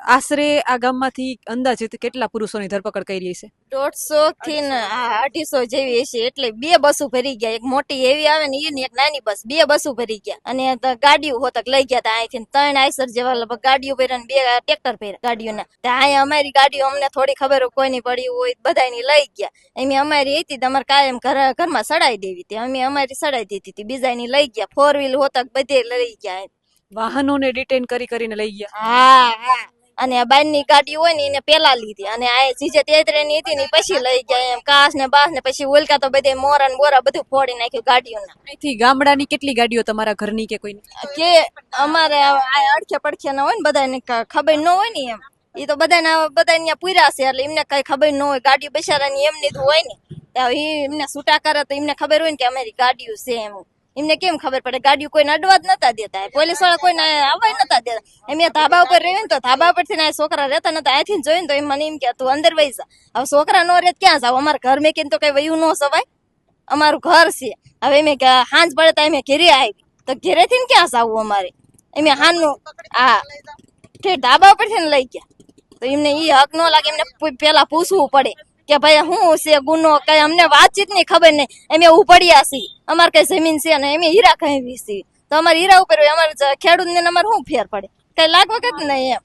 આશરે આ ગામમાંથી અંદાજિત કેટલા પુરુષોની ધરપકડ કરી છે? 150 થી 250 જેવી હશે. એટલે બે બસો ભરી ગયા, એક મોટી એવી આવે ને એ ને એક નાની બસ, બે બસો ભરી ગયા. અને ગાડીઓ હોતક લઈ ગયા હતા અહીંથી 3 આઈસર જેવા લગભગ ગાડીઓ ભર્યા ને 2 ટ્રેક્ટર ભર્યા ગાડીઓના. અહીંયા અમારી ગાડીઓ અમને થોડી ખબર કોઈ નહીં પડી હોય, બધાની લઈ ગયા. એમ અમારી હતી અમારે કાયમ ઘરમાં સડાઈ દેવી હતી, અમે અમારી સડાઈ દીધી હતી, બીજાની લઈ ગયા. 4 વ્હીલ હોતક બધે લઈ ગયા. વાહનોને ડિટેન કરીને લઈ ગયા. હા. અને આ બારની ગાડી હોય ને એને પેલા લીધી, અને આ જીજે તેતરેની હતી ને પછી લઈ ગયા. એમ કાસ ને બાસ ને પછી ઓલકા તો બધે મોરા ને બોરા બધું ફોડી નાખ્યું ગાડીઓના. અહીંથી ગામડાની કેટલી ગાડીઓ તમારા ઘરની કે કોઈની? કે અમારે અડખે પડખે ના હોય ને બધાને ખબર ન હોય ને, એમ એ તો બધા પૂર્યા છે એટલે એમને કઈ ખબર ન હોય. ગાડીઓ બિચારાની એમની જ હોય ને, એમને છૂટા કરે તો એમને ખબર હોય ને કે અમારી ગાડીઓ છે. એમને કેમ ખબર પડે? ગાડીઓ કોઈને અડવા જ નતા દેતા, પોલીસ વાળા કોઈને આવવા નતા દેતા. એમ ધાબા ઉપર રહ્યું ને તો ધાબા ઉપરથી છોકરા રહેતા નતા, અહીંથી જોઈને તો એમ મને એમ કે તું અંદર વહી જા. હવે છોકરા નો રહે ક્યાં જાવ? અમારા ઘર મેં તો કઈ વયું ન સવાય, અમારું ઘર છે. હવે એમ કે હાંજ પડે તો અમે ઘેરે આવી, તો ઘેરેથી ને ક્યાં જાવું અમારે? એમ હાનનું ધાબા ઉપરથી ને લઈ ગયા. તો એમને એ હક ન લાગે, એમને પેલા પૂછવું પડે કે ભાઈ શું છે ગુનો, કઈ અમને વાતચીત ની ખબર નહીં. અમે ઉપડ્યા છીએ, અમારે કઈ જમીન છે ને અમે હીરા ખાવી છીએ, તો અમારે હીરા ઉપર અમારે ખેડૂત ને અમારે શું ફેર પડે? કઈ લાગવા કે નહીં એમ.